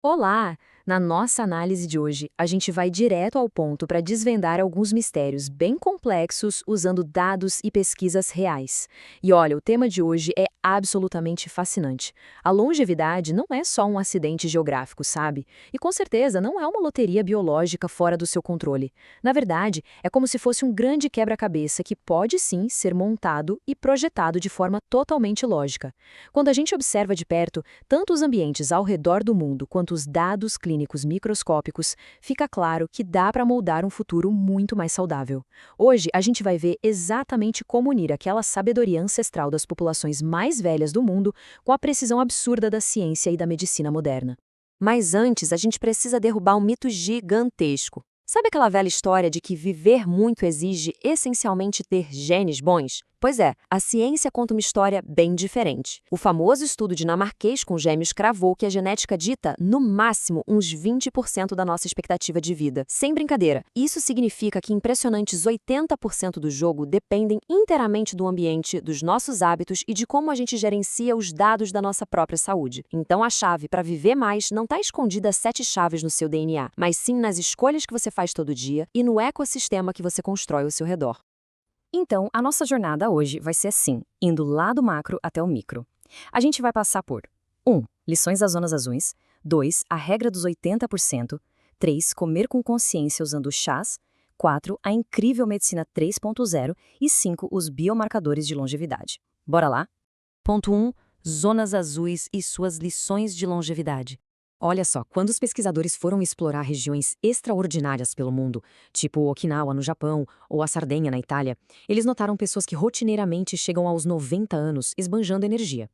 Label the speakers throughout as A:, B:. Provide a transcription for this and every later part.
A: Olá! Na nossa análise de hoje, a gente vai direto ao ponto para desvendar alguns mistérios bem complexos usando dados e pesquisas reais. E olha, o tema de hoje é absolutamente fascinante. A longevidade não é só um acidente geográfico, sabe? E com certeza não é uma loteria biológica fora do seu controle. Na verdade, é como se fosse um grande quebra-cabeça que pode sim ser montado e projetado de forma totalmente lógica. Quando a gente observa de perto, tanto os ambientes ao redor do mundo quanto os dados clínicos microscópicos, fica claro que dá para moldar um futuro muito mais saudável. Hoje, a gente vai ver exatamente como unir aquela sabedoria ancestral das populações mais velhas do mundo com a precisão absurda da ciência e da medicina moderna. Mas antes, a gente precisa derrubar um mito gigantesco. Sabe aquela velha história de que viver muito exige essencialmente ter genes bons? Pois é, a ciência conta uma história bem diferente. O famoso estudo dinamarquês com gêmeos cravou que a genética dita, no máximo, uns 20% da nossa expectativa de vida. Sem brincadeira, isso significa que impressionantes 80% do jogo dependem inteiramente do ambiente, dos nossos hábitos e de como a gente gerencia os dados da nossa própria saúde. Então a chave para viver mais não está escondida a 7 chaves no seu DNA, mas sim nas escolhas que você faz todo dia e no ecossistema que você constrói ao seu redor. Então, a nossa jornada hoje vai ser assim, indo lá do macro até o micro. A gente vai passar por 1. Lições das zonas azuis. 2. A regra dos 80%. 3. Comer com consciência usando chás. 4. A incrível medicina 3.0. E 5. Os biomarcadores de longevidade. Bora lá? Ponto 1. Zonas azuis e suas lições de longevidade. Olha só, quando os pesquisadores foram explorar regiões extraordinárias pelo mundo, tipo Okinawa no Japão ou a Sardenha na Itália, eles notaram pessoas que rotineiramente chegam aos 90 anos esbanjando energia.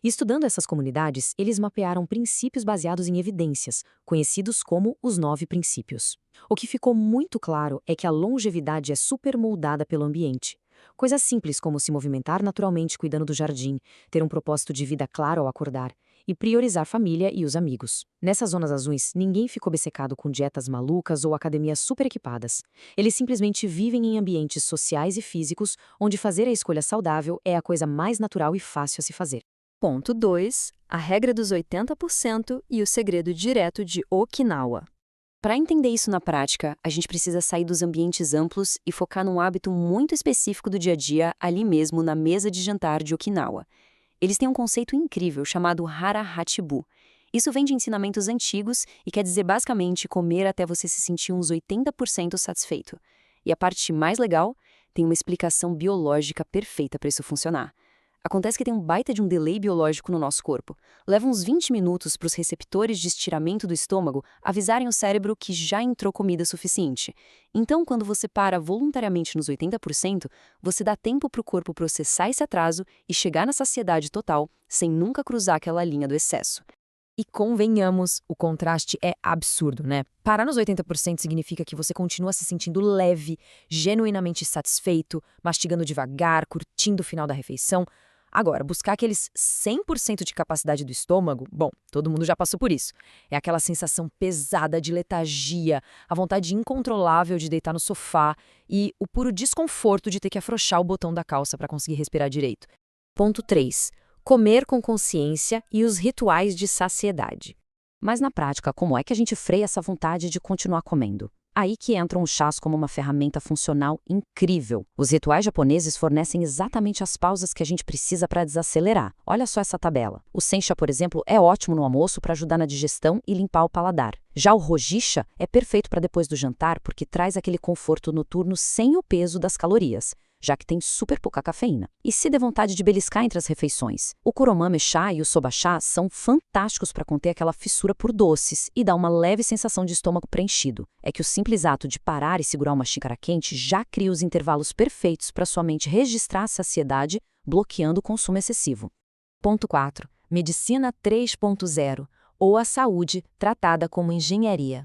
A: E estudando essas comunidades, eles mapearam princípios baseados em evidências, conhecidos como os 9 princípios. O que ficou muito claro é que a longevidade é supermoldada pelo ambiente. Coisas simples como se movimentar naturalmente cuidando do jardim, ter um propósito de vida claro ao acordar, e priorizar a família e os amigos. Nessas zonas azuis, ninguém fica obcecado com dietas malucas ou academias super equipadas. Eles simplesmente vivem em ambientes sociais e físicos onde fazer a escolha saudável é a coisa mais natural e fácil a se fazer. Ponto 2. A regra dos 80% e o segredo direto de Okinawa. Para entender isso na prática, a gente precisa sair dos ambientes amplos e focar num hábito muito específico do dia a dia, ali mesmo na mesa de jantar de Okinawa. Eles têm um conceito incrível chamado Hara Hachibu. Isso vem de ensinamentos antigos e quer dizer basicamente comer até você se sentir uns 80% satisfeito. E a parte mais legal, tem uma explicação biológica perfeita para isso funcionar. Acontece que tem um baita de um delay biológico no nosso corpo. Leva uns 20 minutos para os receptores de estiramento do estômago avisarem o cérebro que já entrou comida suficiente. Então, quando você para voluntariamente nos 80%, você dá tempo para o corpo processar esse atraso e chegar na saciedade total, sem nunca cruzar aquela linha do excesso. E convenhamos, o contraste é absurdo, né? Parar nos 80% significa que você continua se sentindo leve, genuinamente satisfeito, mastigando devagar, curtindo o final da refeição. Agora, buscar aqueles 100% de capacidade do estômago, bom, todo mundo já passou por isso. É aquela sensação pesada de letargia, a vontade incontrolável de deitar no sofá e o puro desconforto de ter que afrouxar o botão da calça para conseguir respirar direito. Ponto 3. Comer com consciência e os rituais de saciedade. Mas na prática, como é que a gente freia essa vontade de continuar comendo? Aí que entram os chás como uma ferramenta funcional incrível. Os rituais japoneses fornecem exatamente as pausas que a gente precisa para desacelerar. Olha só essa tabela. O sencha, por exemplo, é ótimo no almoço para ajudar na digestão e limpar o paladar. Já o rojicha é perfeito para depois do jantar porque traz aquele conforto noturno sem o peso das calorias, já que tem super pouca cafeína. E se der vontade de beliscar entre as refeições? O kuromame chá e o soba chá são fantásticos para conter aquela fissura por doces e dar uma leve sensação de estômago preenchido. É que o simples ato de parar e segurar uma xícara quente já cria os intervalos perfeitos para sua mente registrar a saciedade, bloqueando o consumo excessivo. Ponto 4. Medicina 3.0, ou a saúde tratada como engenharia.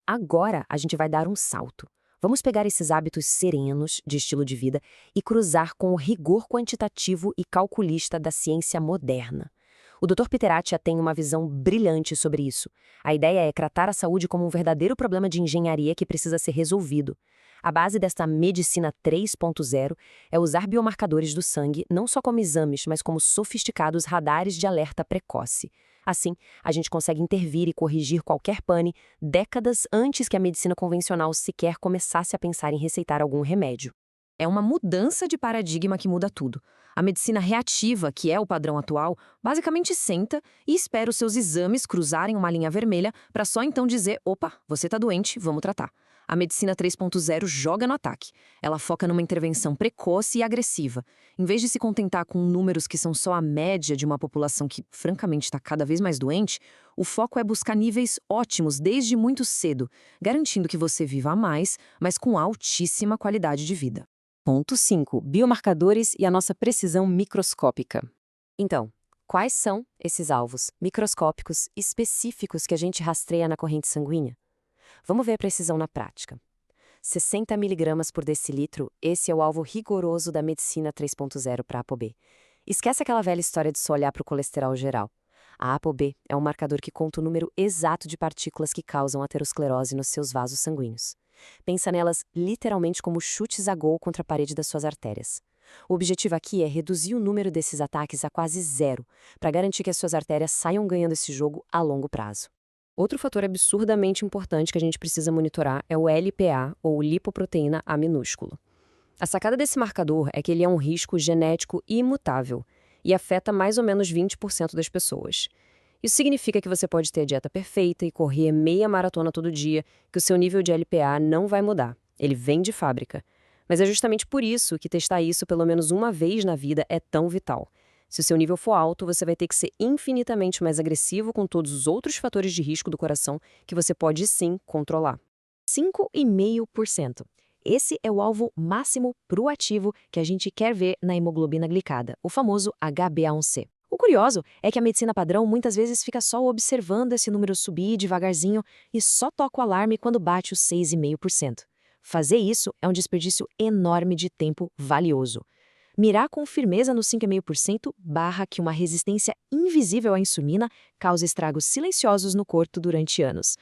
A: Agora a gente vai dar um salto. Vamos pegar esses hábitos serenos de estilo de vida e cruzar com o rigor quantitativo e calculista da ciência moderna. O Dr. Peter Attia tem uma visão brilhante sobre isso. A ideia é tratar a saúde como um verdadeiro problema de engenharia que precisa ser resolvido. A base desta medicina 3.0 é usar biomarcadores do sangue não só como exames, mas como sofisticados radares de alerta precoce. Assim, a gente consegue intervir e corrigir qualquer pane décadas antes que a medicina convencional sequer começasse a pensar em receitar algum remédio. É uma mudança de paradigma que muda tudo. A medicina reativa, que é o padrão atual, basicamente senta e espera os seus exames cruzarem uma linha vermelha para só então dizer: opa, você está doente, vamos tratar. A medicina 3.0 joga no ataque. Ela foca numa intervenção precoce e agressiva. Em vez de se contentar com números que são só a média de uma população que, francamente, está cada vez mais doente, o foco é buscar níveis ótimos desde muito cedo, garantindo que você viva mais, mas com altíssima qualidade de vida. Ponto 5. Biomarcadores e a nossa precisão microscópica. Então, quais são esses alvos microscópicos específicos que a gente rastreia na corrente sanguínea? Vamos ver a precisão na prática. 60 mg por decilitro, esse é o alvo rigoroso da medicina 3.0 para a ApoB. Esquece aquela velha história de só olhar para o colesterol geral. A ApoB é um marcador que conta o número exato de partículas que causam aterosclerose nos seus vasos sanguíneos. Pensa nelas literalmente como chutes a gol contra a parede das suas artérias. O objetivo aqui é reduzir o número desses ataques a quase zero, para garantir que as suas artérias saiam ganhando esse jogo a longo prazo. Outro fator absurdamente importante que a gente precisa monitorar é o LPA, ou lipoproteína A minúsculo. A sacada desse marcador é que ele é um risco genético imutável e afeta mais ou menos 20% das pessoas. Isso significa que você pode ter a dieta perfeita e correr meia maratona todo dia, que o seu nível de LPA não vai mudar. Ele vem de fábrica. Mas é justamente por isso que testar isso pelo menos uma vez na vida é tão vital. Se o seu nível for alto, você vai ter que ser infinitamente mais agressivo com todos os outros fatores de risco do coração que você pode sim controlar. 5,5%. Esse é o alvo máximo proativo que a gente quer ver na hemoglobina glicada, o famoso HbA1c. O curioso é que a medicina padrão muitas vezes fica só observando esse número subir devagarzinho e só toca o alarme quando bate os 6,5%. Fazer isso é um desperdício enorme de tempo valioso. Mirar com firmeza no 5,5% barra que uma resistência invisível à insulina causa estragos silenciosos no corpo durante anos.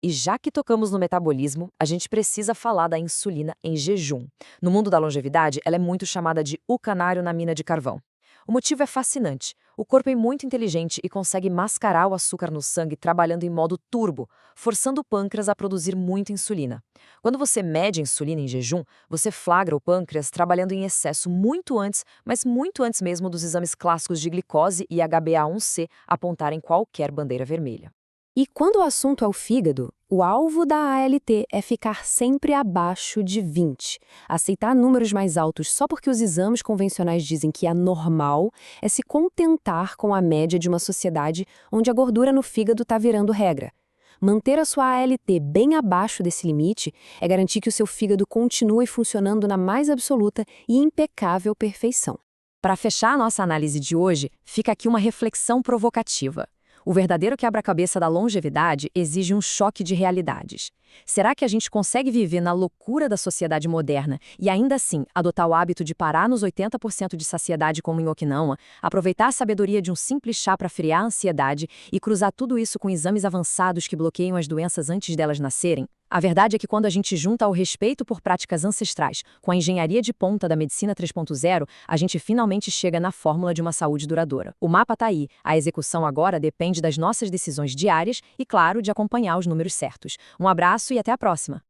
A: E já que tocamos no metabolismo, a gente precisa falar da insulina em jejum. No mundo da longevidade, ela é muito chamada de o canário na mina de carvão. O motivo é fascinante. O corpo é muito inteligente e consegue mascarar o açúcar no sangue trabalhando em modo turbo, forçando o pâncreas a produzir muita insulina. Quando você mede a insulina em jejum, você flagra o pâncreas trabalhando em excesso muito antes, mas muito antes mesmo dos exames clássicos de glicose e HbA1c apontarem qualquer bandeira vermelha. E quando o assunto é o fígado, o alvo da ALT é ficar sempre abaixo de 20. Aceitar números mais altos só porque os exames convencionais dizem que é normal é se contentar com a média de uma sociedade onde a gordura no fígado está virando regra. Manter a sua ALT bem abaixo desse limite é garantir que o seu fígado continue funcionando na mais absoluta e impecável perfeição. Para fechar a nossa análise de hoje, fica aqui uma reflexão provocativa. O verdadeiro quebra-cabeça da longevidade exige um choque de realidades. Será que a gente consegue viver na loucura da sociedade moderna e ainda assim adotar o hábito de parar nos 80% de saciedade como em Okinawa, aproveitar a sabedoria de um simples chá para friar a ansiedade e cruzar tudo isso com exames avançados que bloqueiam as doenças antes delas nascerem? A verdade é que quando a gente junta o respeito por práticas ancestrais com a engenharia de ponta da medicina 3.0, a gente finalmente chega na fórmula de uma saúde duradoura. O mapa está aí, a execução agora depende das nossas decisões diárias e, claro, de acompanhar os números certos. Um abraço e até a próxima!